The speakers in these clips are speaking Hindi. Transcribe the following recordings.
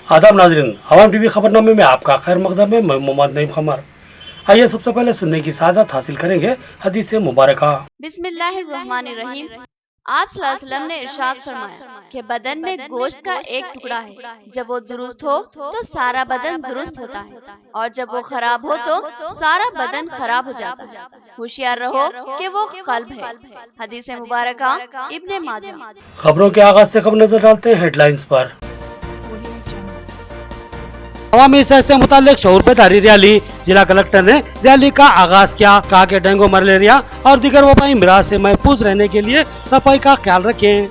आदाब नाजरीन, अवाम टीवी खबरनामे में आपका खैर मकदम है। मैं मोहम्मद नईम खमर। आइए सबसे पहले सुनने की सादत हासिल करेंगे हदीस मुबारक। बिस्मिल्लाहिर्रहमानिर्रहीम। आप सल्लल्लाहु अलैहि वसल्लम ने इरशाद फरमाया कि बदन में गोश्त का एक टुकड़ा है, जब वो दुरुस्त हो तो सारा बदन दुरुस्त होता है, और जब वो खराब हो तो सारा बदन खराब हो जाता है। होशियार रहो कि वो कल्ब है। हदीस मुबारक इब्ने माजा। खबरों के आगाज से कब नजर डालते हैं हेडलाइंस पर। अवामी सेहत से मुतालिक शऊर बेदारी रैली, जिला कलेक्टर ने रैली का आगाज किया। कहा कि डेंगू, मलेरिया और दीगर वबाई अमराज से महफूज रहने के लिए सफाई का ख्याल रखें।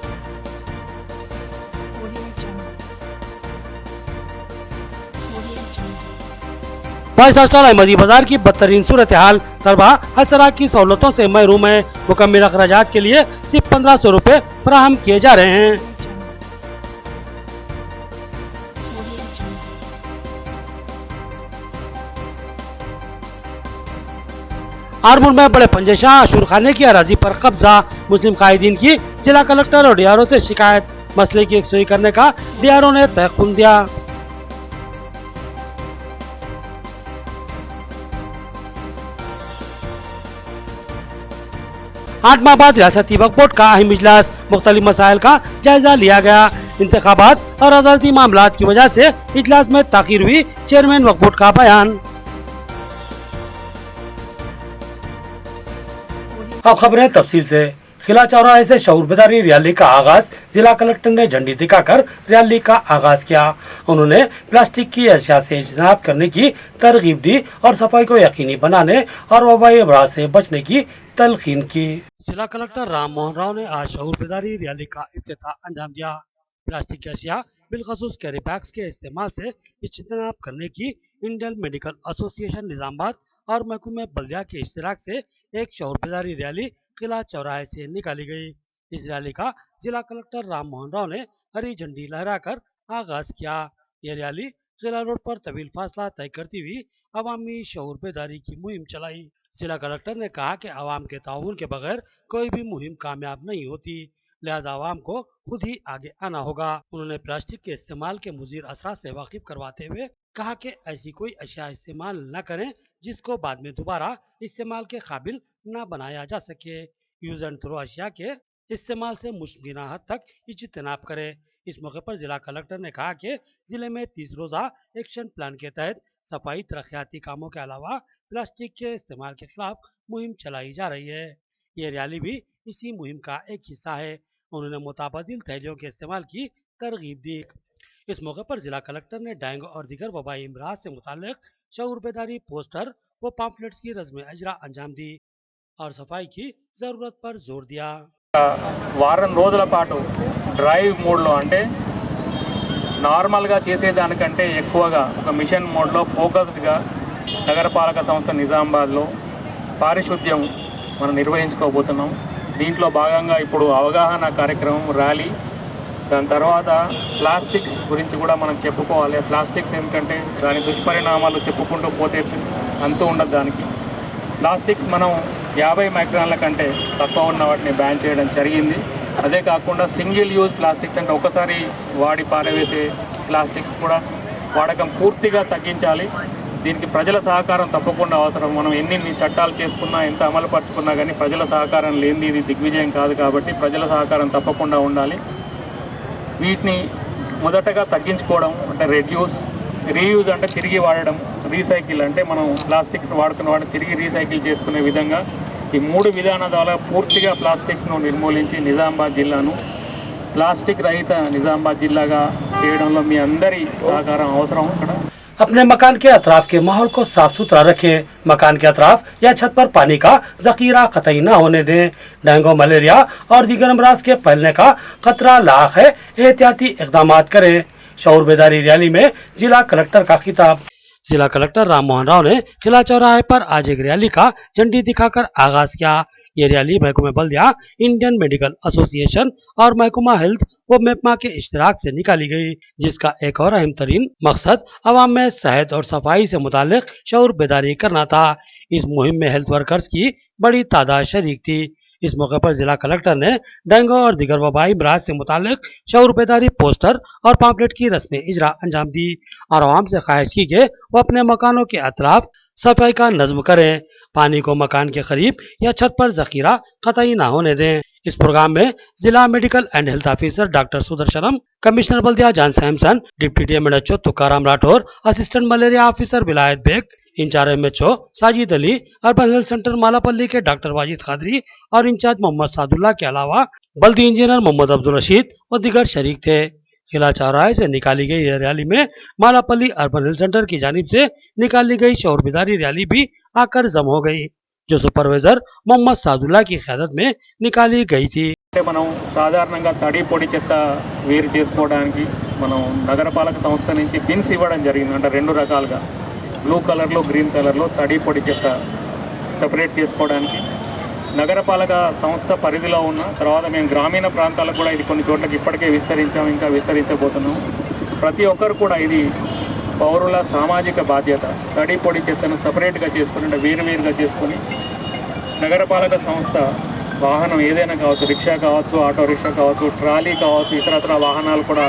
वाइस हॉस्टल अहमदी बाजार की बदतरीन सूरत हाल, तलबा हर तरह की सहूलतों से महरूम है। मुकम्मल अखराजात के लिए सिर्फ 1500 रुपए फराहम किए जा रहे हैं। आरमूर में बड़े पंजेशाह अशूर खाने की अराजी पर कब्जा, मुस्लिम कायदीन की जिला कलेक्टर और डीआरओ से शिकायत। मसले की यकसुई करने का डीआरओ ने तहख्खुम दिया। आठ माह बाद रियासती वक्फ बोर्ड का अहम इजलास, मुख्तलिफ मसाइल का जायजा लिया गया। इंतखाबात और अदालती मामलात की वजह से इजलास में ताखीर हुई, चेयरमैन वक्फ बोर्ड का बयान। अब खबरें तफसील से। किला चौराहे से शऊर बेदारी रैली का आगाज, जिला कलेक्टर ने झंडी दिखाकर रैली का आगाज किया। उन्होंने प्लास्टिक की अशिया से इज्तनाब करने की तरगीब दी और सफाई को यकीनी बनाने और वबाई अमराज से बचने की तलकीन की। जिला कलेक्टर राम मोहन राव ने आज शऊर बेदारी रैली का इफ्तिताह अंजाम दिया। प्लास्टिक की अशिया बिलखसूस कैरी बैग्स के इस्तेमाल से इज्तनाब करने की इंडियन मेडिकल एसोसिएशन निजामाबाद और महकूमे बल्दिया के इश्तिराक से एक शऊर बेदारी रैली किला चौराहे से निकाली गई। इस रैली का जिला कलेक्टर राम मोहन राव ने हरी झंडी लहराकर आगाज किया। ये रैली किला रोड पर तवील फासला तय करती हुई अवामी शऊर बेदारी की मुहिम चलाई। जिला कलेक्टर ने कहा कि आवाम के ताउन के बगैर कोई भी मुहिम कामयाब नहीं होती, लिहाजा आवाम को खुद ही आगे आना होगा। उन्होंने प्लास्टिक के इस्तेमाल के मुज़िर असरात से वाकिफ करवाते हुए कहा कि ऐसी कोई अशिया इस्तेमाल न करें जिसको बाद में दोबारा इस्तेमाल के काबिल न बनाया जा सके। यूज एंड थ्रो अशिया के इस्तेमाल से मुमकिन हद तक इज्तनाब करें। इस मौके पर जिला कलेक्टर ने कहा कि जिले में 30 रोजा एक्शन प्लान के तहत सफाई तरक्याती कामों के अलावा प्लास्टिक के इस्तेमाल के खिलाफ मुहिम चलाई जा रही है। ये रैली भी इसी मुहिम का एक हिस्सा है। उन्होंने मुताबिल थैलियों के इस्तेमाल की तरगीब दी। इस मौके पर जिला कलेक्टर ने डेंगू और दीगर वबाई अमराज से मुतालिक शऊर बेदारी पोस्टर व पाम्पलेट्स की रस्म अजरा अंजाम दी और सफाई की जरूरत पर जोर दिया। వారం రోజుల పాటు డ్రైవ్ మోడ్లో అంటే నార్మల్గా చేసేదానికంటే ఎక్కువగా ఒక మిషన్ మోడ్లో ఫోకస్డ్గా నగరపాలక సంస్థ నిజామాబాద్లో పారిశుద్ధ్యం మనం నిర్వహించుకోబోతున్నాం। దీంట్లో భాగంగా ఇప్పుడు అవగాహన కార్యక్రమం, ర్యాలీ, దాని తర్వాత ప్లాస్టిక్స్ గురించి కూడా మనం చెప్పుకోవాలి। ప్లాస్టిక్స్ ఎందుకంటే దాని దుష్పరిణామాలు చెప్పుకుంటూ పోతే అంతూ ఉండదు దానికి। ప్లాస్టిక్స్ మనం 50 మైక్రాన్ల కంటే తక్కువ ఉన్న వాటిని బ్యాన్ చేయడం జరిగింది। అదే కాకుండా సింగిల్ యూజ్ ప్లాస్టిక్స్ అంటే ఒకసారి వాడి పారవేసే ప్లాస్టిక్స్ కూడా వాడకం పూర్తిగా తగ్గించాలి। దీనికి ప్రజల సహకారం తప్పకుండా అవసరం। మనం ఎన్ని చట్టాలు చేసుకున్నా, ఎంత అమలు పరుచుకున్నా కానీ ప్రజల సహకారం లేనిది ఇది దిగ్విజయం కాదు, కాబట్టి ప్రజల సహకారం తప్పకుండా ఉండాలి। వీటిని మొదటగా తగ్గించుకోవడం అంటే రెడ్యూస్, రీయూజ్ అంటే తిరిగి వాడడం, రీసైకిల్ అంటే మనం ప్లాస్టిక్స్ వాడుతున్న వాటిని తిరిగి రీసైకిల్ చేసుకునే విధంగా ఈ 3 విధానాల ద్వారా పూర్తిగా ప్లాస్టిక్స్ను నిర్మూలించి నిజామాబాద్ జిల్లాను ప్లాస్టిక్ రహిత నిజామాబాద్ జిల్లాగా చేయడంలో మీ అందరి సహకారం అవసరం। అక్కడ अपने मकान के अतराफ के माहौल को साफ सुथरा रखें। मकान के अतराफ या छत पर पानी का जखीरा कतई न होने दें। डेंगू, मलेरिया और दीगर अमराज के फैलने का खतरा लाख है, एहतियाती इकदाम करें। शऊर बेदारी रैली में जिला कलेक्टर का खिताब। जिला कलेक्टर राम मोहन राव ने किला चौराहे पर आज एक रैली का झंडी दिखाकर आगाज किया। ये रैली महकूमे बल्दिया, इंडियन मेडिकल एसोसिएशन और महकूमा हेल्थ व मेपमा के इश्तिराक से निकाली गई, जिसका एक और अहम तरीन मकसद अवाम में सेहत और सफाई से मुतालिक शऊर बेदारी करना था। इस मुहिम में हेल्थ वर्कर्स की बड़ी तादाद शरीक थी। इस मौके पर जिला कलेक्टर ने डेंगू और दिगर वबाई अमराज से मुतालिक शऊर बेदारी पोस्टर और पाम्पलेट की रस्में इजरा अंजाम दी और आवाम से ख्वाहिश की कि वो अपने मकानों के अतराफ सफाई का नज्म करें, पानी को मकान के करीब या छत पर जखीरा कतई ना होने दें। इस प्रोग्राम में जिला medical and health officer doctor Sudarshanam, commissioner बल्दिया John Samson, deputy DMHO Tukaram Rathore, assistant malaria officer Vilayat Baig, incharge MHO Sajid Ali, urban health centre Malapalli के डॉक्टर वाजिद खादरी और इंचार्ज मोहम्मद सादुल्ला के अलावा बल्दी इंजीनियर मोहम्मद अब्दुल रशीद और दिगर शरीक थे। किला चौराहे से निकाली गई यह रैली में मालापल्ली अर्बन हेल्थ सेंटर की जानिब से निकाली गई शऊर बेदारी रैली भी आकर जम हो गई, जो सुपरवाइजर मोहम्मद सादुल्ला की क़यादत में निकाली गई थी। మనం సాధారణంగా తడి పొడి చెత్త వేరు చేసుకోవడానికి మనం నగరపాలక సంస్థ నుంచి బిన్స్ ఇవ్వడం జరిగింది. అంటే రెండు రకాలుగా బ్లూ కలర్లో గ్రీన్ కలర్లో తడి పొడి చెత్త సెపరేట్ చేసుకోవడానికి నగరపాలక సంస్థ పరిధిలో ఉన్న తర్వాత మేము గ్రామీణ ప్రాంతాలకు కూడా ఇది కొన్ని చోట్లకి ఇప్పటికే విస్తరించాము, ఇంకా విస్తరించబోతున్నాము. ప్రతి ఒక్కరు కూడా ఇది పౌరుల సామాజిక బాధ్యత. తడి పొడి చెత్తను సపరేట్గా చేసుకుని అంటే వేరువేరుగా చేసుకొని నగరపాలక సంస్థ వాహనం ఏదైనా కావచ్చు, రిక్షా కావచ్చు, ఆటో రిక్షా కావచ్చు, ట్రాలీ కావచ్చు, ఇతరత్ర వాహనాలు కూడా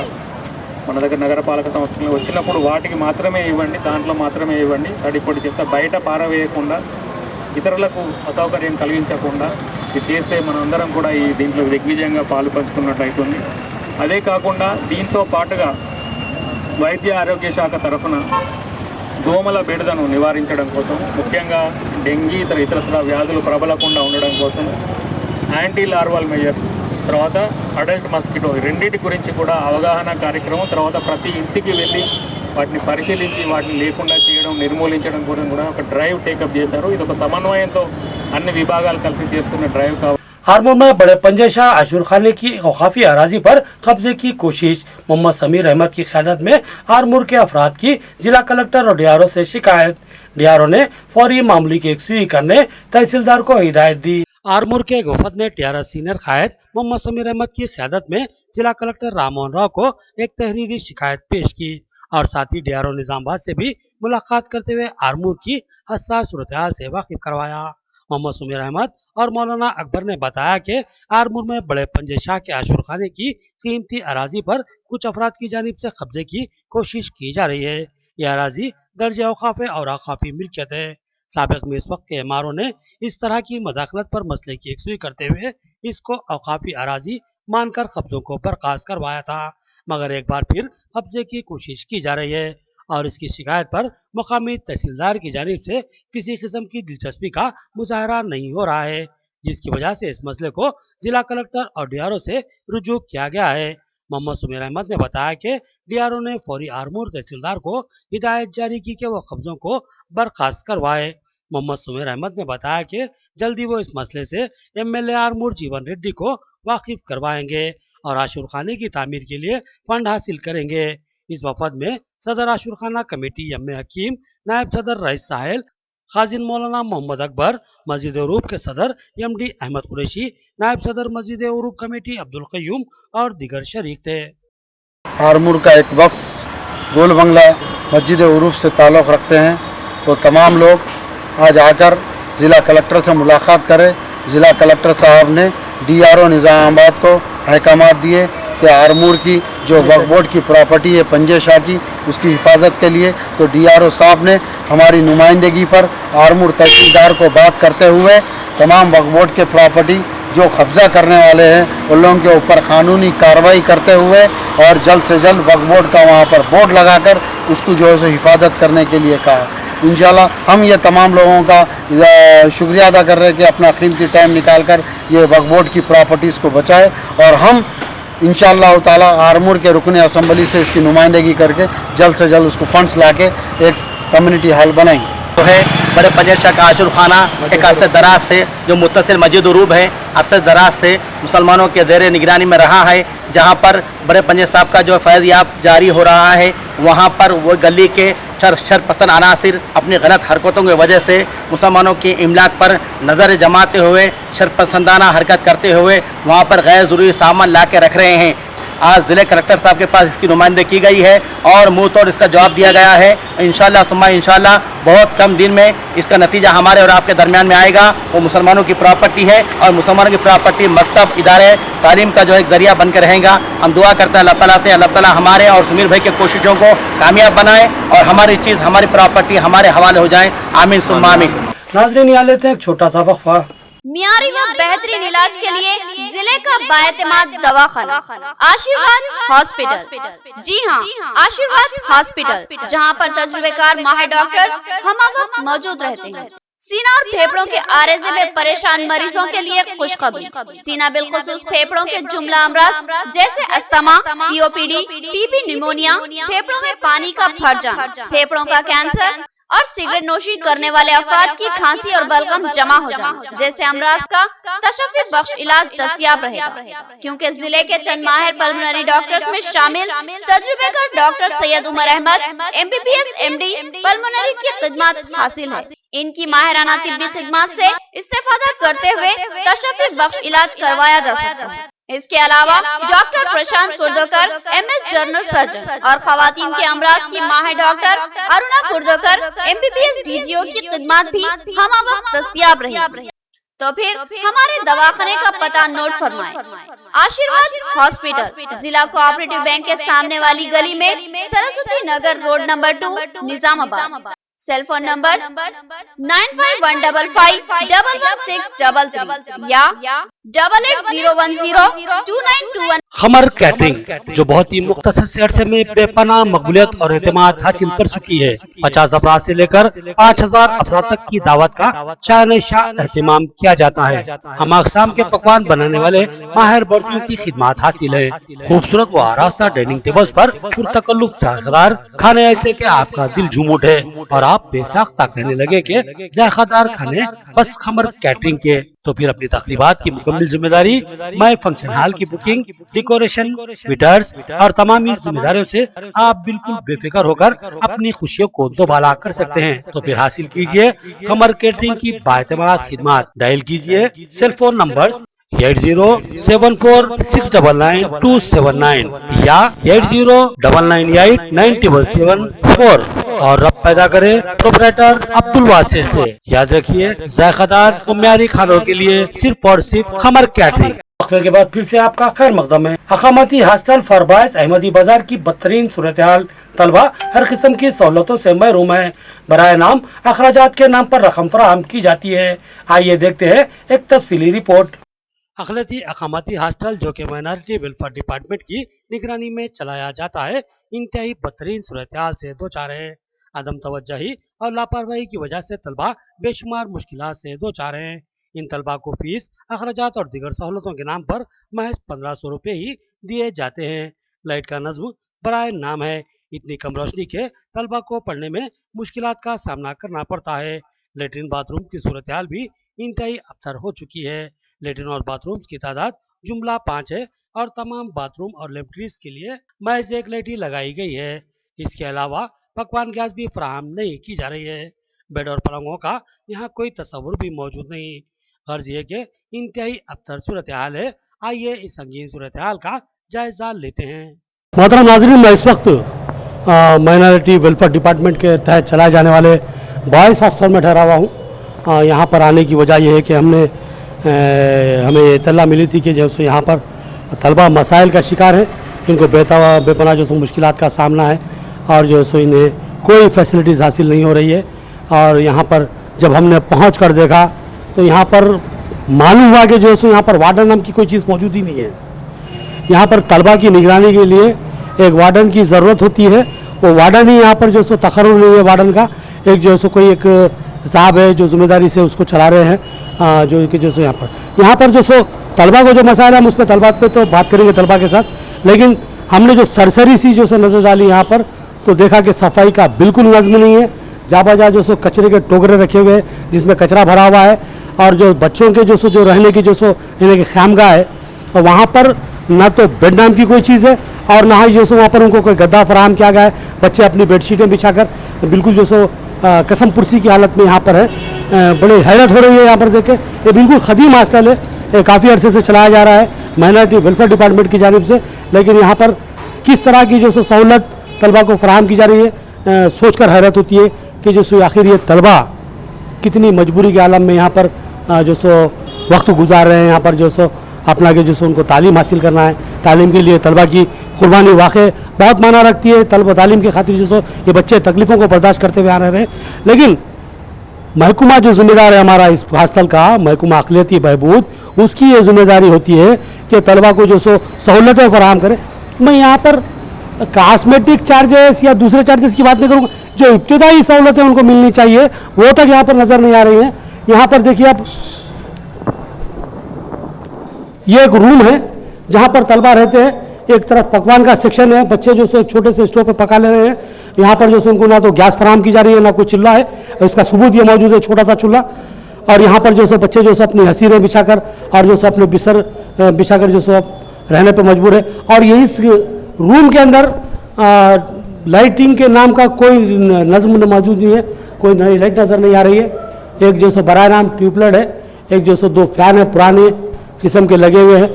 మన దగ్గర నగరపాలక సంస్థలు వచ్చినప్పుడు వాటికి మాత్రమే ఇవ్వండి, దాంట్లో మాత్రమే ఇవ్వండి. తడి పొడి చెత్త బయట పారవేయకుండా ఇతరులకు అసౌకర్యం కలిగించకుండా ఇది చేస్తే మనందరం కూడా ఈ దీంట్లో దిగ్విజయంగా పాలు పంచుకున్నట్లయితుంది. అదే కాకుండా దీంతో పాటుగా వైద్య ఆరోగ్య శాఖ తరఫున దోమల బెడదను నివారించడం కోసం, ముఖ్యంగా డెంగీ ఇతరత్ర వ్యాధులు ప్రబలకుండా ఉండడం కోసం యాంటీ లార్వల్ మెజర్స్, తర్వాత అడల్ట్ మస్కిటో రెండింటి గురించి కూడా అవగాహన కార్యక్రమం, తర్వాత ప్రతి ఇంటికి వెళ్ళి వాటిని పరిశీలించి వాటిని లేకుండా చేయడం, నిర్మూలించడం కూడా ఒక డ్రైవ్ టేకప్ చేశారు. ఇది ఒక సమన్వయంతో అన్ని విభాగాలు కలిసి చేస్తున్న డ్రైవ్ కావాలి. आरमूर में बड़े पंजेशाह आशुर खाने की औकाफी अराजी पर कब्जे की कोशिश, मोहम्मद समीर अहमद की क़यादत में आरमूर के अफराद की जिला कलेक्टर और डीआरओ से शिकायत। डीआरओ ने फौरी मामले की यकसुई करने तहसीलदार को हिदायत दी। आरमूर के एक वफद ने टीआरओ सीनियर कायद मोहम्मद समीर अहमद की क़यादत में जिला कलेक्टर राममोहन राव को एक तहरीरी शिकायत पेश की और साथ ही डीआरओ निजामाबाद से भी मुलाकात करते हुए आरमूर की हसास सूरत-ए-हाल से वाकिफ करवाया। मोहम्मद समीर अहमद और मौलाना अकबर ने बताया कि आरमूर में बड़े पंजेशाह के आशुर खाने की कीमती अराजी पर कुछ अफराद की जानिब से कब्जे की कोशिश की जा रही है। यह अराजी दर्ज औकाफ़े और औकाफी मिल्कियत है। साबिक़ में इस वक्त के एमआरओ ने इस तरह की मदाखलत पर मसले की यकसुई करते हुए इसको औकाफी अराजी मानकर कब्जों को बर्खास्त करवाया था, मगर एक बार फिर कब्जे की कोशिश की जा रही है और इसकी शिकायत पर मुकामी तहसीलदार की जानिब से किसी किस्म की दिलचस्पी का मुजाहरा नहीं हो रहा है, जिसकी वजह से इस मसले को जिला कलेक्टर और डीआरओ से रुजू किया गया है। मोहम्मद समीर अहमद ने बताया कि डीआरओ ने फौरी आरमूर तहसीलदार को हिदायत जारी की कि वह कब्जों को बर्खास्त करवाए। मोहम्मद समीर अहमद ने बताया कि जल्दी वो इस मसले से एमएलए आरमूर जीवन रेड्डी को वाकिफ करवाएंगे और आशुर खाने की तामीर के लिए फंड हासिल करेंगे। इस वफद में सदर आशुर खाना कमेटी एम ए हकीम, नायब सदर रईस साहिल, खाजिन मौलाना मोहम्मद अकबर, मस्जिद उरूफ के सदर एमडी अहमद कुरैशी, नायब सदर मस्जिद उरूफ कमेटी अब्दुल कयूम और दिगर शरीक थे। आरमूर का एक वफ्द गोल बंगला मस्जिद उरूफ से ताल्लुक़ रखते हैं, तो तमाम लोग आज आकर ज़िला कलेक्टर से मुलाकात करें। ज़िला कलेक्टर साहब ने डीआरओ निज़ामाबाद को अहकामात दिए कि आरमूर की जो वक्फ बोर्ड की प्रॉपर्टी है पंजेशाह की, उसकी हिफाजत के लिए तो डीआरओ साहब ने हमारी नुमाइंदगी पर आरमूर तहसीलदार को बात करते हुए तमाम वक्फ बोर्ड के प्रॉपर्टी जो कब्ज़ा करने वाले हैं उन लोगों के ऊपर कानूनी कार्रवाई करते हुए और जल्द से जल्द वक्फ बोर्ड का वहाँ पर बोर्ड लगाकर उसको जो है सो हिफाजत करने के लिए कहा। इंशाल्लाह हम ये तमाम लोगों का शुक्रिया अदा कर रहे हैं कि अपना कीमती टाइम निकाल कर ये वक्फ बोर्ड की प्रॉपर्टीज़ को बचाए और हम इंशाअल्लाह ताला आरमूर के रुकन असम्बली से इसकी नुमाइंदगी करके जल्द से जल्द उसको फंड्स लाके एक कम्युनिटी हॉल बनाएंगे। तो है बड़े पंजेशाह का आशुर खाना एक अरसे दराज से जो मुत्तसिल मस्जिद उरूफ है, अरसे दराज से मुसलमानों के ज़ेर निगरानी में रहा है, जहाँ पर बड़े पंजे साहब का जो फैज़ याब जारी हो रहा है, वहाँ पर वो गली के शर पसंद अनासिर अपनी गलत हरकतों की वजह से मुसलमानों की इमलाक पर नज़र जमाते हुए शर पसंदाना हरकत करते हुए वहाँ पर गैर ज़रूरी सामान ला के रख रहे हैं। आज जिले कलेक्टर साहब के पास इसकी नुमाइंदगी की गई है और मुंह तोड़ इसका जवाब दिया गया है। इंशाल्लाह सुम्मा इंशाल्लाह बहुत कम दिन में इसका नतीजा हमारे और आपके दरमियान में आएगा। वो मुसलमानों की प्रॉपर्टी है और मुसलमानों की प्रॉपर्टी मकतब इदारे तालीम का जो एक जरिया बनकर रहेगा। हम दुआ करते हैं अल्लाह ताला से, अल्लाह ताला हमारे और समीर भाई की कोशिशों को कामयाब बनाए और हमारी चीज़ हमारी प्रॉपर्टी हमारे हवाले हो जाए। आमीन सुम्मा आमीन। नाज़रीन, यहाँ लेते हैं एक छोटा सा वक्फा। मियारी व बेहतरीन इलाज के लिए जिले का बाएतमाद दवाखाना आशीर्वाद हॉस्पिटल। जी हाँ, आशीर्वाद हॉस्पिटल, जहाँ पर तजुर्बेकार माहिर डॉक्टर्स हम वक्त मौजूद रहते हैं। सीना और फेफड़ों के आरेजे में परेशान मरीजों के लिए खुशखबरी। सीना बिलखुसूस फेफड़ों के जुमला अमराज जैसे अस्थमा, सीओपीडी, टीबी, निमोनिया, फेफड़ों में पानी का भर जाना, फेफड़ों का कैंसर और सिगरेट नोशी करने वाले अफराद की खांसी और बलगम जमा हो जाना जैसे अमराज का तशफ़्फ़ी बख्श इलाज दस्तयाब रहेगा, क्योंकि जिले के चंद माहिर पल्मोनरी डॉक्टर्स में शामिल तजुर्बेकार doctor Syed Umar Ahmed MBBS MD pulmonary की खिदमत हासिल है। इनकी माहिराना तिब्बी खिदमत से इस्तेफादा करते हुए तशफ़्फ़ी बख्श इलाज करवाया जा सकता है। इसके अलावा डॉक्टर प्रशांत कुर्दोकर MS जनरल सर्जन और खवातीन के अमराज की माहिर डॉक्टर अरुणा कुर्दोकर MBBS DGO की खिदमत भी हम वक्त दस्तयाब रहेगी। तो फिर हमारे दवाखाने का पता नोट फरमाएं। आशीर्वाद हॉस्पिटल, जिला कोऑपरेटिव बैंक के सामने वाली गली में, Saraswati Nagar road number 2, Nizamabad. Cell phone number 9515511633 या 8801029221। खमर कैटरिंग, जो बहुत ही मुख्तसर से अरसे में बेपनाह मकबूलियत और एतमाद हासिल कर चुकी है। 50 अफराद से लेकर 5000 अफराद तक की दावत का शान शाह एहतमाम किया जाता है। हम अक़साम के पकवान बनाने वाले माहिर बर्तियों की खिदमत हासिल है। खूबसूरत व आरास्ता डाइनिंग टेबल्स पर पुरतकल्लुफ़ जायकेदार खाने ऐसे के आपका दिल झूम उठे और आप बेसाख्ता कहने लगे कि जायकेदार खाने बस खमर कैटरिंग के। तो फिर अपनी तकरीबात की मुकम्मल जिम्मेदारी मैं फंक्शन हॉल की बुकिंग, डेकोरेशन, वेटर्स और तमाम जिम्मेदारियों से आप बिल्कुल बेफिक्र होकर अपनी खुशियों को दोबाला कर सकते हैं। तो फिर हासिल कीजिए खमर कैटरिंग की बाएतमाद खिदमत। डायल कीजिए सेल फोन नंबर 8074699279 या 8099897774 और रब पैदा करे प्रोपराइटर अब्दुल वासे से। याद रखिए, जायकेदार और म्यारी खानों के लिए सिर्फ और सिर्फ खमर कैटरिंग। वक्फे के बाद फिर से आपका खैर मकदम है। अकामती हॉस्टल फरबाइस अहमदी बाजार की बदतरीन सूरत हाल, तलबा हर किस्म की सहूलतों से महरूम है। बराए नाम अखराजात के नाम पर रकम फराहम की जाती है। आइए देखते हैं एक तफसीली रिपोर्ट। अखिलती अकामती हॉस्टल, जो कि माइनॉरिटी वेलफेयर डिपार्टमेंट की निगरानी में चलाया जाता है, इंतहाई बदतरीन सूरत हाल से दो चार है। अदम तवज्जोही और लापरवाही की वजह से तलबा बेशुमार मुश्किलात से दो चार हैं। इन तलबा को फीस, अखराजात और दीगर सहूलतों के नाम पर महज 1500 रुपये ही दिए जाते हैं। लाइट का नज्म बराए नाम है। इतनी कम रोशनी के तलबा को पढ़ने में मुश्किलात का सामना करना पड़ता है। लेटरिन बाथरूम की सूरत हाल भी इंतहाई अबतर हो चुकी है। लेटरिन और बाथरूम्स की तादाद जुमला 5 है और तमाम बाथरूम और लेबोरेटरीज के लिए महज एक लाइट ही लगाई गई है। इसके अलावा पकवान गैस भी फराहम नहीं की जा रही है। बेड और पलंगों का यहाँ कोई तस्वुर भी मौजूद नहीं। गर्ज ये कि इंतहाई अबतर सूरत हाल है। आइए इस संगीन सूरत हाल का जायजा लेते हैं। मोहतरम नाज़रीन, मैं इस वक्त माइनॉरिटी वेलफेयर डिपार्टमेंट के तहत चलाए जाने वाले बॉयज़ हॉस्टल में ठहरा हुआ हूँ। यहाँ पर आने की वजह यह है कि हमें इत्तला मिली थी कि जैसे यहाँ पर तलबा मसाइल का शिकार है। इनको बेपनाह जो मुश्किलात का सामना है और जो सो इन्हें कोई फैसिलिटीज़ हासिल नहीं हो रही है। और यहाँ पर जब हमने पहुँच कर देखा तो यहाँ पर मालूम हुआ कि जो सो यहाँ पर वार्डन नाम की कोई चीज़ मौजूद ही नहीं है। यहाँ पर तलबा की निगरानी के लिए एक वार्डन की ज़रूरत होती है। वो वार्डन ही यहाँ पर जो सो तकर्रुर नहीं है वार्डन का। एक जो सो कोई एक साहब है जो जिम्मेदारी से उसको चला रहे हैं, जो कि जो सो यहाँ पर जो सो तलबा को जो मसाइल है हम उस पर तलबा पे तो बात करेंगे तलबा के साथ। लेकिन हमने जो सरसरी सी जो सो नज़र डाली यहाँ पर तो देखा कि सफाई का बिल्कुल नज़्म नहीं है। जा बजा जो सो कचरे के टोकरे रखे हुए हैं जिसमें कचरा भरा हुआ है। और जो बच्चों के जो सो जो रहने की जो सो इन्हें की ख़ैमगाह है और वहाँ पर ना तो बेड नाम की कोई चीज़ है और ना ही जो सो वहाँ पर उनको कोई गद्दा फराहम किया गया है। बच्चे अपनी बेडशीटें बिछाकर बिल्कुल जो सो कसम पुरसी की हालत में यहाँ पर है। बड़ी हैरत हो रही है यहाँ पर देखे। ये बिल्कुल ख़दीम हॉस्टल है, काफ़ी अरसे से चलाया जा रहा है। माइनॉरिटी वेलफेयर डिपार्टमेंट की जानिब से, लेकिन यहाँ पर किस तरह की जो सो सहूलत तलबा को फराहम की जा रही है, सोचकर हैरत होती है कि जो सो आखिर ये तलबा कितनी मजबूरी के आलम में यहाँ पर जो सो वक्त गुजार रहे हैं। यहाँ पर जो सो अपना के जो सो उनको तालीम हासिल करना है, तालीम के लिए तलबा की कुर्बानी वाकई बहुत माना रखती है। तलबा तालीम की खातिर जो सो ये बच्चे तकलीफ़ों को बर्दाश्त करते हुए आ रहे हैं, लेकिन महकमा जो जिम्मेदार है हमारा इस हॉस्टल का, महकमा अक़लियती बहबूद, उसकी ये जिम्मेदारी होती है कि तलबा को जो सो सहूलतें फराहम करे। मैं यहाँ पर कॉस्मेटिक चार्जेस या दूसरे चार्जेस की बात नहीं करूँगा, जो इब्तिदाई सहूलतें उनको मिलनी चाहिए वो तक यहाँ पर नज़र नहीं आ रही हैं। यहाँ पर देखिए आप, ये एक रूम है जहाँ पर तलबा रहते हैं, एक तरफ पकवान का सेक्शन है, बच्चे जो सो एक छोटे से स्टोव पे पका ले रहे हैं। यहाँ पर जो सो उनको ना तो गैस फराहम की जा रही है ना कोई चूल्हा है, इसका सबूत ये मौजूद है, छोटा सा चूल्हा। और यहाँ पर जो सो बच्चे जो सो अपनी हसीरें बिछाकर और जो सो अपने बिस्तर बिछाकर जो सो रहने पे मजबूर है। और ये इस रूम के अंदर लाइटिंग के नाम का कोई नज़्म मौजूद नहीं है, कोई नई लाइट नज़र नहीं आ रही है। एक जो सो बराए नाम ट्यूबलाइट है, एक जो सो 2 फैन है पुराने किस्म के लगे हुए हैं।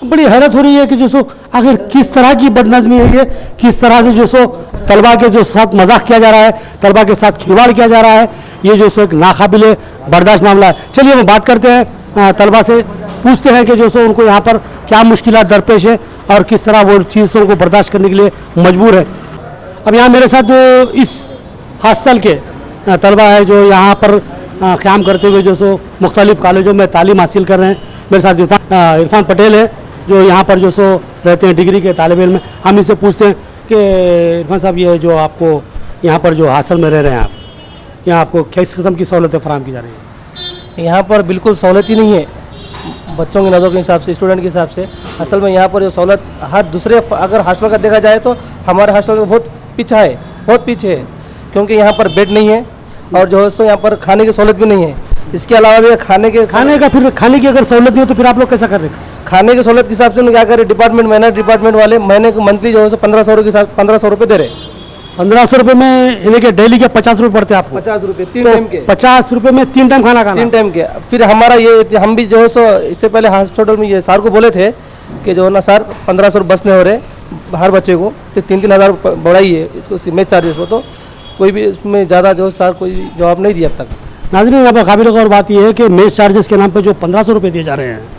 बड़ी हैरत हो रही है कि जो सो आखिर किस तरह की बदनज़मी है ये, किस तरह से जो सो तलबा के जो साथ मजाक किया जा रहा है, तलबा के साथ खिलवाड़ किया जा रहा है, ये जो सो एक नाकाबिले बर्दाश्त मामला है। चलिए हम बात करते हैं तलबा से, पूछते हैं कि जो सो उनको यहाँ पर क्या मुश्किलात दरपेश है और किस तरह वो चीज़ों को बर्दाश्त करने के लिए मजबूर है। अब यहाँ मेरे साथ जो इस हॉस्टल के तलबा है जो यहाँ पर क़याम करते हुए जो सो मुख्तलिफ़ कॉलेजों में तालीम हासिल कर रहे हैं, मेरे साथ इरफान पटेल है जो यहाँ पर जो सो रहते हैं डिग्री के तालिब इल्म में। हम इससे पूछते हैं कि इरफान साहब, ये जो आपको यहाँ पर जो हॉस्टल में रह रहे हैं आप, यहाँ आपको किस किस्म की सहूलतें फराहम की जा रही हैं? यहाँ पर बिल्कुल सहूलत ही नहीं है बच्चों की नज़रों के हिसाब से, स्टूडेंट के हिसाब से। असल में यहाँ पर जो सहूलत हर दूसरे अगर हॉस्टल का देखा जाए तो हमारे हॉस्टल में बहुत पीछा है, बहुत पीछे है, क्योंकि यहाँ पर बेड नहीं है और जो है सो यहाँ पर खाने की सहूलत भी नहीं है। इसके अलावा भी खाने की अगर सहूलत नहीं हो तो फिर आप लोग कैसा कर रहे हैं? खाने की सहूलत के हिसाब से क्या करें, डिपार्टमेंट माइनॉरिटी डिपार्टमेंट वाले महीने को मंथली जो है 1500 के साथ 1500 रुपये दे रहे। 1500 रुपये में इन्हें के डेली के 50 रुपये पड़ते हैं आपको? 50 रुपये 3 टाइम के। 50 रुपये में 3 टाइम खाना 3 टाइम के। फिर हमारा ये हम भी जो है सो इससे पहले हॉस्पिटल में ये सर को बोले थे कि जो है ना सर 1500 बस नहीं हो रहे हर बच्चे को, तो 3-3 हज़ार बढ़ाइए इसको मेस चार्जेस को। तो कोई भी इसमें ज़्यादा जो सर कोई जवाब नहीं दिया अब तक। नाज़रीन, यहाँ पर काबिल गौर बात यह है कि मेस चार्जेस के नाम पर जो 1500 रुपये दिए जा रहे हैं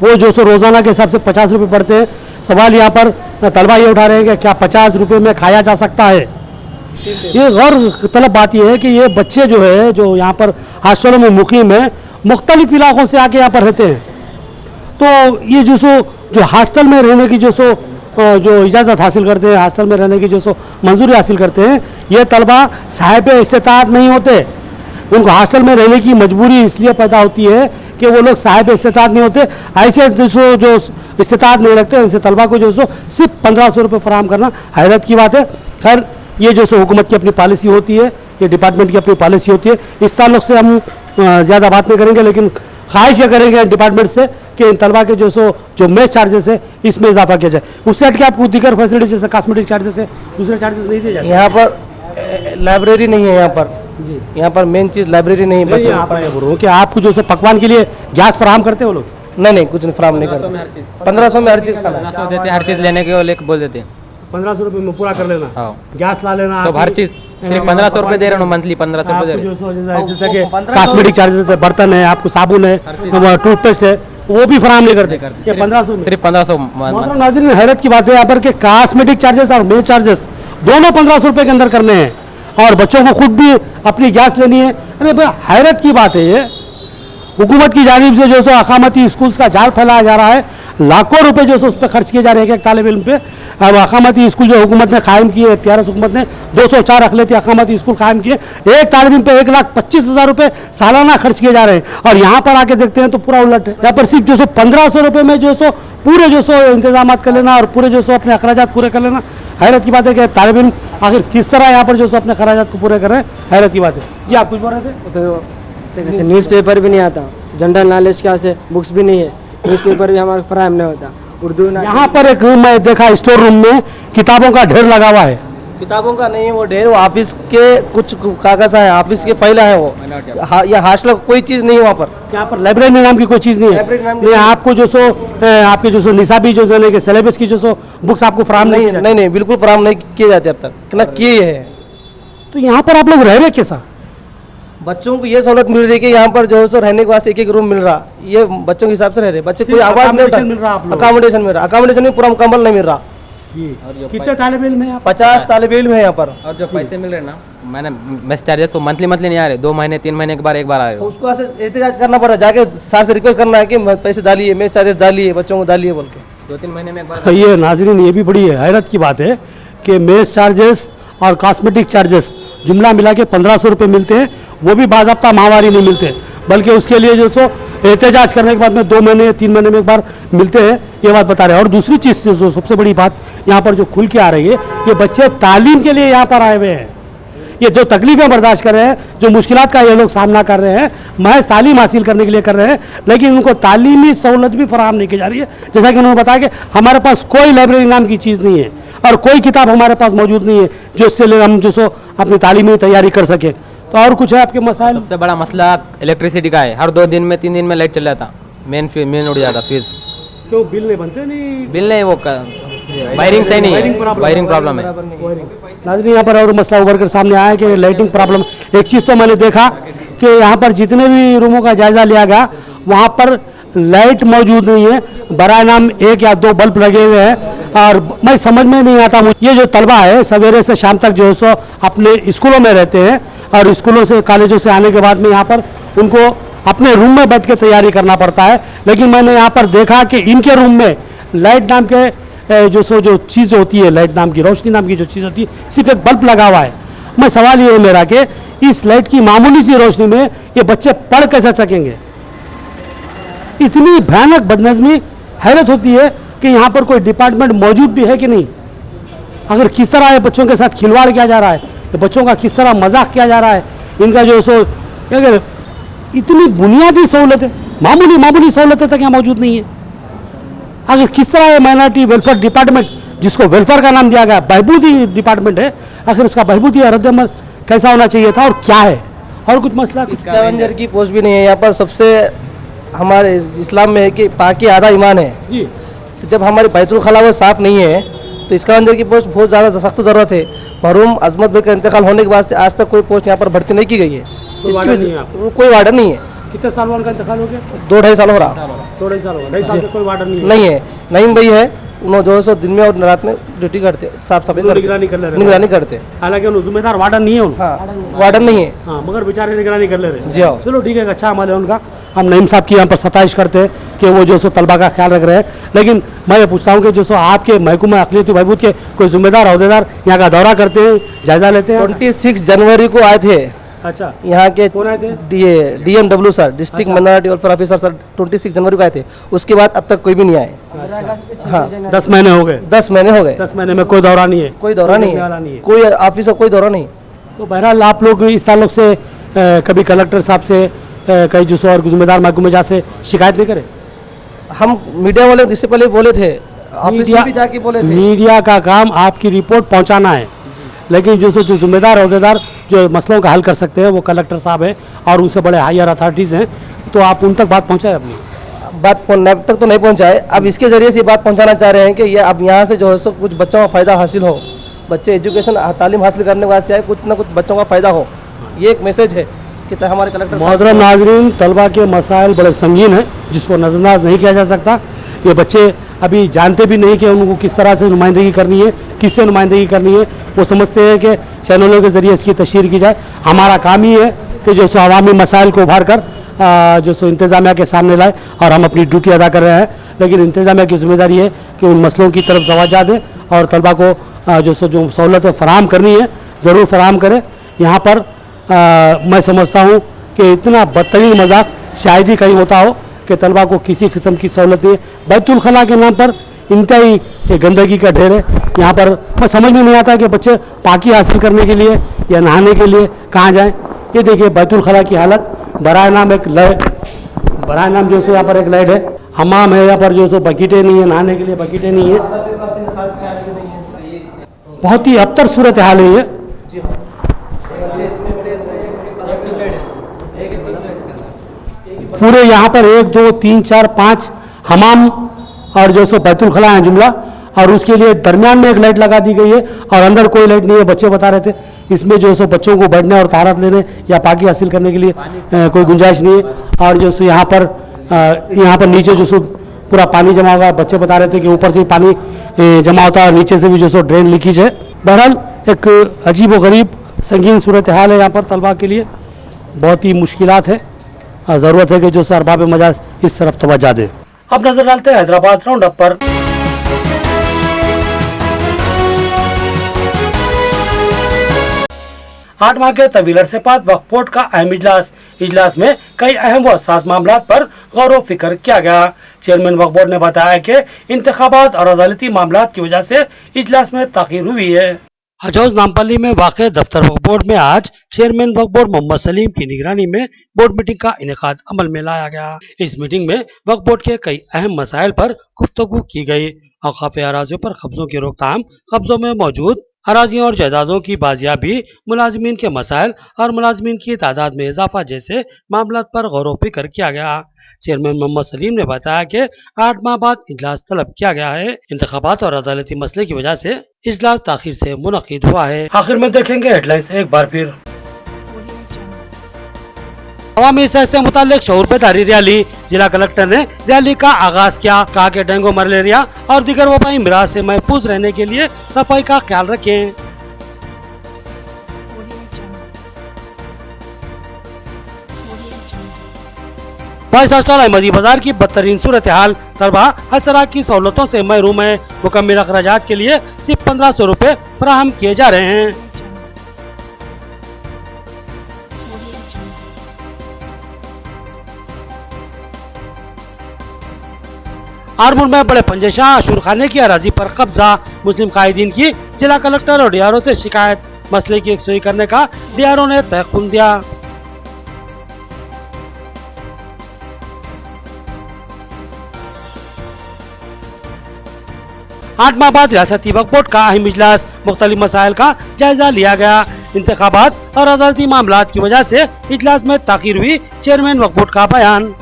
वो जो सो रोज़ाना के हिसाब से 50 रुपये पड़ते हैं। सवाल यहाँ पर तलबा ये उठा रहे हैं कि क्या 50 रुपये में खाया जा सकता है? ये गौर तलब बात यह है कि ये बच्चे जो है जो यहाँ पर हॉस्टलों में मुकीम है, मुख्तलिफ इलाकों से आके यहाँ पर रहते हैं। तो ये जो हॉस्टल में रहने की जो इजाज़त हासिल करते हैं, हॉस्टल में रहने की जो मंजूरी हासिल करते हैं, ये तलबा साहिब इस्तिताअत नहीं होते। उनको हॉस्टल में रहने की मजबूरी इसलिए पैदा होती है कि वो लोग साहिब इस्तिताअत नहीं होते। ऐसे जो इस्तिताअत नहीं रखते उनसे तलबा को जो सिर्फ 1500 रुपये फराहम करना हैरत की बात है। खैर, ये जो हुकूमत की अपनी पॉलिसी होती है, ये डिपार्टमेंट की अपनी पॉलिसी होती है, इस ताल्लुक से हम ज़्यादा बात नहीं करेंगे, लेकिन ख्वाहिश ये करेंगे डिपार्टमेंट से कि इन तलबा के जो मेस चार्जेस है इसमें इजाफा किया जाए। उससे हट के आपको दीगर फैसिलिटी जैसे कॉस्मेटिक चार्जेस है, दूसरे चार्जेस नहीं दिए जाते। यहाँ पर लाइब्रेरी नहीं है, यहाँ पर मेन चीज़ लाइब्रेरी नहीं है। बच्चे यहाँ पर बोल रहा हूँ कि आपको जो पकवान के लिए गैस फराहम करते हैं वो लोग? नहीं, कुछ नहीं फराहम नहीं करते। 1500 में हर चीज़ खाना देते, हर चीज़ लेने के बोल देते हैं। 1500 रुपये में पूरा कर लेना, हाँ, गैस ला लेना, सब हर चीज़ सिर्फ 1500 रुपये दे रहे हो, मंथली 1500 रुपये दे रहे हो। जैसे कि कॉस्मेटिक चार्जेस है, बर्तन है, आपको साबुन है, टूथपेस्ट है, वो भी फराहम नहीं करते। ये 1500 सिर्फ 1500। नाज़रीन, हैरत की बात है यहाँ पर कि कॉस्मेटिक चार्जेस और मेस चार्जेस दोनों 1500 रुपये के अंदर करने हैं और बच्चों को खुद भी अपनी गैस लेनी है। अरे भाई, हैरत की बात है ये। हुकूमत की जानिब से जो अकामती स्कूल्स का जाल फैलाया जा रहा है, लाखों रुपए जो उस पर खर्च किए जा रहे हैं एक तालिब इल्म पे। अब अकामती स्कूल जो हुकूमत ने कायम किए, TRS हुकूमत ने 204 अक़लियती अकामती स्कूल कायम किए, एक तालिब इल्म पे 1,25,000 रुपये सालाना खर्च किए जा रहे हैं। और यहाँ पर आके देखते हैं तो पूरा उलट है। यहाँ पर सिर्फ 1500 रुपये में पूरे इंतजाम कर लेना और पूरे अपने अखराजात पूरे कर लेना। हैरत की बात है कि तालिब इल्म आखिर किस तरह यहाँ पर अपने अखराजात को पूरे कर रहे हैं, हैरत की बात है। जी, आप कुछ बोल रहे थे? न्यूज़पेपर भी नहीं आता, जनरल नॉलेज का से बुक्स भी नहीं है, न्यूज़पेपर भी हमारा फराहम नहीं होता, उर्दू ना। यहाँ पर एक मैं देखा स्टोर रूम में किताबों का ढेर लगा हुआ है, किताबों का नहीं है वो ढेर, वो ऑफिस के कुछ कागज है, ऑफिस के फाइल है वो। या हॉस्टल कोई चीज़ नहीं है वहाँ पर। यहाँ पर लाइब्रेरी नाम की कोई चीज़ नहीं लाइब्रेरी नाम है। नहीं, आपको जो सो आपके जो सो निसाबी जो सो के सिलेबस की जो सो बुक्स आपको फराहम नहीं नहीं नहीं नहीं बिल्कुल फराहम नहीं किए जाते अब तक, ना किए है। तो यहाँ पर आप लोग रह रहे कैसा? बच्चों को ये सहूलत मिल रही है कि यहाँ पर जो है सो रहने के वास्ते एक रूम मिल रहा, ये बच्चों के हिसाब से रह रहे। बच्चे कोई आवाज़ नहीं उठा, मिल रहा आप लोग? अकोमोडेशन मिल रहा, अकोमोडेशन में पूरा मुकम्मल नहीं मिल रहा। कितने तालिब इल्म है यहाँ पर? 50 तालिब इल्म है यहाँ पर। और जो पैसे मिल रहे हैं ना, मैंने मेस चार्जेस वो मंथली नहीं आ रहे, 2 महीने 3 महीने के बाद एक बार आ रहे हो। उसको ऐसे एहतजाज करना पड़ा, जाके सर से रिक्वेस्ट करना है कि पैसे डालिए, मेस चार्जेस डालिए, बच्चों को डालिए बोल के। 2-3 महीने में एक बार। ये नाजरीन, ये भी बड़ी हैरत की बात है कि मेस चार्जेस और कॉस्मेटिक चार्जेस जुमला मिला के 1500 रुपये मिलते हैं, वो भी बाज़ाब्ता माहवारी नहीं मिलते, बल्कि उसके लिए जो सो एहतजाज करने के बाद में 2 महीने 3 महीने में एक बार मिलते हैं, ये बात बता रहे हैं। और दूसरी चीज़ जो सबसे बड़ी बात यहाँ पर जो खुल के आ रही है, ये बच्चे तालीम के लिए यहाँ पर आए हुए हैं। ये जो तकलीफें बर्दाश्त कर रहे हैं, जो मुश्किलात का ये लोग सामना कर रहे हैं, महज तालीम हासिल करने के लिए कर रहे हैं, लेकिन उनको तालीमी सहूलत भी फराहम नहीं की जा रही है। जैसा कि उन्होंने बताया कि हमारे पास कोई लाइब्रेरी नाम की चीज़ नहीं है और कोई किताब हमारे पास मौजूद नहीं है जो इससे हम जो सो अपनी तालीमी तैयारी कर सकें। तो और कुछ है आपके मसाइल? सबसे बड़ा मसला इलेक्ट्रिसिटी का है। हर 2 दिन में 3 दिन में लाइट चल जाता, मेन उड़ जाता फीस। क्यों बिल नहीं बनते? नहीं बिल नहीं, वो वायरिंग से नहीं है, वायरिंग प्रॉब्लम है। नाज़रीन, यहाँ पर और मसला उभर कर सामने आया कि लाइटिंग प्रॉब्लम। एक चीज़ तो मैंने देखा कि यहाँ पर जितने भी रूमों का जायज़ा लिया गया, वहाँ पर लाइट मौजूद नहीं है, बराए नाम 1 या 2 बल्ब लगे हुए हैं। और मैं समझ में नहीं आता, मुझे ये जो तलबा है सवेरे से शाम तक जो है सो अपने स्कूलों में रहते हैं और स्कूलों से कॉलेजों से आने के बाद में यहाँ पर उनको अपने रूम में बैठ के तैयारी करना पड़ता है। लेकिन मैंने यहाँ पर देखा कि इनके रूम में लाइट नाम के जो चीज़ होती है, लाइट नाम की, रोशनी नाम की जो चीज़ होती है, सिर्फ एक बल्ब लगा हुआ है। मैं सवाल ये है मेरा कि इस लाइट की मामूली सी रोशनी में ये बच्चे पढ़ कैसे सकेंगे? इतनी भयानक बदनज़मी, हैरत होती है कि यहाँ पर कोई डिपार्टमेंट मौजूद भी है कि नहीं। अगर किस तरह ये बच्चों के साथ खिलवाड़ किया जा रहा है, ये बच्चों का किस तरह मजाक किया जा रहा है, इनका जो सो अगर इतनी बुनियादी सहूलतें, मामूली सहूलतें तक यहाँ मौजूद नहीं है। अगर किस तरह ये माइनॉरिटी वेलफेयर डिपार्टमेंट, जिसको वेलफेयर का नाम दिया गया, बहबूदी डिपार्टमेंट है, आखिर उसका बहबूदी रद्द-ए-अमल कैसा होना चाहिए था और क्या है? और कुछ मसला? स्कैवेंजर की पोस्ट भी नहीं है यहाँ पर। सबसे हमारे इस्लाम में है कि पाकी आधा ईमान है जी। तो जब हमारी बैतुल खला वो साफ़ नहीं है तो स्कैवेंजर की पोस्ट बहुत ज़्यादा सख्त ज़रूरत है। मरहूम अजमत भाई का इंतकाल होने के बाद से आज तक कोई पोस्ट यहाँ पर भर्ती नहीं की गई है। कोई वार्डन नहीं है। कितने साल उनका इंतकाल हो गया? 2-2.5 साल हो रहा। 2-2.5 साल हो गया। 2.5 साल से कोई वार्डन नहीं है। नईम भाई है, उन्होंने जो है दिन में और रात में ड्यूटी करते, साफ सफाई निगरानी करते। हालांकि उन जिम्मेदार वार्डन नहीं है उनका। हाँ, वार्डन नहीं है। हाँ, मगर बेचारे निगरानी कर ले रहे हैं। जी हाँ। चलो ठीक है, अच्छा अमल है उनका। हम नईम साहब की यहाँ पर सताइश करते हैं कि वो जो सो तलबा का ख्याल रख रहे हैं। लेकिन मैं ये पूछता हूँ कि जो सो आपके महकमा अक़लियती बहबूद के कोई जिम्मेदार अहदेदार यहाँ का दौरा करते हैं, जायजा लेते हैं? 26 जनवरी को आए थे। अच्छा, यहाँ के कौन आए थे? DMW sir, district minority welfare officer sir, 26 जनवरी को आए थे। उसके बाद अब तक कोई भी नहीं आए। हाँ, 10 महीने हो गए। 10 महीने हो गए। 10 महीने में कोई दौरा नहीं है? कोई दौरा नहीं है, कोई ऑफिसर कोई दौरा नहीं। तो बहरहाल आप लोग इस ताल्लुक से कभी कलेक्टर साहब से कई जो और जिम्मेदार महकमे जा से शिकायत नहीं करे? हम मीडिया वाले जिससे पहले बोले थे, ऑफिस में भी जाके बोले थे। मीडिया का काम आपकी रिपोर्ट पहुंचाना है, लेकिन जो जिम्मेदार अहदेदार जो मसलों का हल कर सकते हैं वो कलेक्टर साहब है और उनसे बड़े हायर अथॉरिटीज़ हैं। तो आप उन तक बात पहुँचाए? अपनी बात अब तक तो नहीं पहुँचाए। अब इसके ज़रिए से बात पहुँचाना चाह रहे हैं कि ये अब यहाँ से जो है सो कुछ बच्चों का फ़ायदा हासिल हो, बच्चे एजुकेशन तालीम हासिल करने के वास्ते आए, कुछ ना कुछ बच्चों का फ़ायदा हो। ये एक मैसेज है कि हमारे कलेक्टर। मोहतरम नाज़रीन, तलबा के मसाइल बड़े संगीन हैं जिसको नज़रअंदाज नहीं किया जा सकता। ये बच्चे अभी जानते भी नहीं कि उनको किस तरह से नुमाइंदगी करनी है, किससे नुमाइंदगी करनी है। वो समझते हैं कि चैनलों के ज़रिए इसकी तशहीर की जाए। हमारा काम ही है कि जो सो अवामी मसाइल को उभार कर जो सो इंतज़ामिया के सामने लाए और हम अपनी ड्यूटी अदा कर रहे हैं। लेकिन इंतज़ामिया की जिम्मेदारी है कि उन मसलों की तरफ तवज्जो दें और तलबा को जो सहूलतें फ़राहम करनी है ज़रूर फ़राहम करें। यहाँ पर मैं समझता हूँ कि इतना बदतरीन मजाक शायद ही कहीं होता हो कि तलबा को किसी किस्म की सहूलत नहीं। बैतुल खला के नाम पर इंतहाई गंदगी का ढेर है यहाँ पर। मैं समझ में नहीं आता कि बच्चे पाकी हासिल करने के लिए या नहाने के लिए कहाँ जाएं। ये देखिए बैतुल खला की हालत। बराए नाम एक लाइट, बराए नाम जो सो यहाँ पर एक लाइट है, हमाम है यहाँ पर जो सो बकेटें नहीं है, नहाने के लिए बकेटें नहीं है। बहुत ही अबतर सूरत हाल है ये। पूरे यहाँ पर 1 2 3 4 5 हमाम और जो सो बैतुल खला है जुमला, और उसके लिए दरमियान में एक लाइट लगा दी गई है और अंदर कोई लाइट नहीं है। बच्चे बता रहे थे इसमें जो सो बच्चों को बैठने और तहारत लेने या पाकी हासिल करने के लिए कोई गुंजाइश नहीं है। और जो सो यहाँ पर नीचे जो सो पूरा पानी जमा होगा। बच्चे बता रहे थे कि ऊपर से ही पानी जमा होता है और नीचे से भी जो सो ड्रेन लीकेज है। बहरहाल एक अजीब व गरीब संगीन सूरत हाल है यहाँ पर तलबा के लिए, बहुत ही मुश्किलात है। ज़रूरत है कि जो सो अरबाब मजाज इस तरफ तवज्जो दें। अब नजर डालते हैं हैदराबाद राउंड अप पर। 8 माह के तवील अरसे बाद वक्फ बोर्ड का अहम इजलास में कई अहम व हसास मामलों पर गौर व फिक्र किया गया। चेयरमैन वक्फ बोर्ड ने बताया कि इंतखाबात और अदालती मामलों की वजह से इजलास में ताखीर हुई है। हजौज नामपल्ली में वाक़ दफ्तर वक्फ बोर्ड में आज चेयरमैन वक्फ बोर्ड मोहम्मद सलीम की निगरानी में बोर्ड मीटिंग का इनेकाद अमल में लाया गया। इस मीटिंग में वक्फ बोर्ड के कई अहम मसाइल पर गुफ्तगू की गई। औकाफ अराजियों पर कब्जों की रोकथाम, कब्जों में मौजूद अराजियों और जायदादों की बाजियाबी, मुलाजमीन के मसाइल और मुलाजमीन की तादाद में इजाफा जैसे मामलों पर गौर व फिक्र किया गया। चेयरमैन मोहम्मद सलीम ने बताया कि 8 माह बाद इजलास तलब किया गया है। इंतखाबात और अदालती मसले की वजह से इजलास ताखीर से मुनक्किद हुआ है। आखिर में देखेंगे हेडलाइंस एक बार फिर। अवामी सेहत से मुताल्लिक शऊर बेदारी रैली, जिला कलेक्टर ने रैली का आगाज किया। कहा कि डेंगू, मलेरिया और दीगर वबाई अमराज से महफूज रहने के लिए सफाई का ख्याल रखें। वाइस हॉस्टल अहमदी बाजार की बदतरीन सूरत हाल, तलबा हर तरह की सहूलतों से महरूम है। मुकम्मल अखराजात के लिए सिर्फ 1500 रुपए फराहम किए जा रहे हैं। आरमूर में बड़े पंजे शाह अशूर खाने की अराजी पर कब्जा, मुस्लिम कायदीन की जिला कलेक्टर और डीआरओ से शिकायत। मसले की यकसुई करने का डीआरओ ने तहख्खुन दिया। आठ माह बाद रियासती वक्फ बोर्ड का अहम इजलास, मुख्तलिफ मसाइल का जायजा लिया गया। इंतखाबात और अदालती मामलात की वजह से इजलास में ताखीर हुई, चेयरमैन वक्फ बोर्ड का बयान।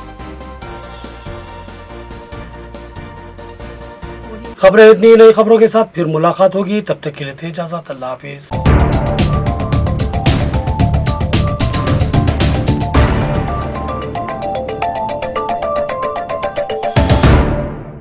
खबरें इतनी, नई खबरों के साथ फिर मुलाकात होगी, तब तक के लिए इजाजत, अल्लाह हाफिज।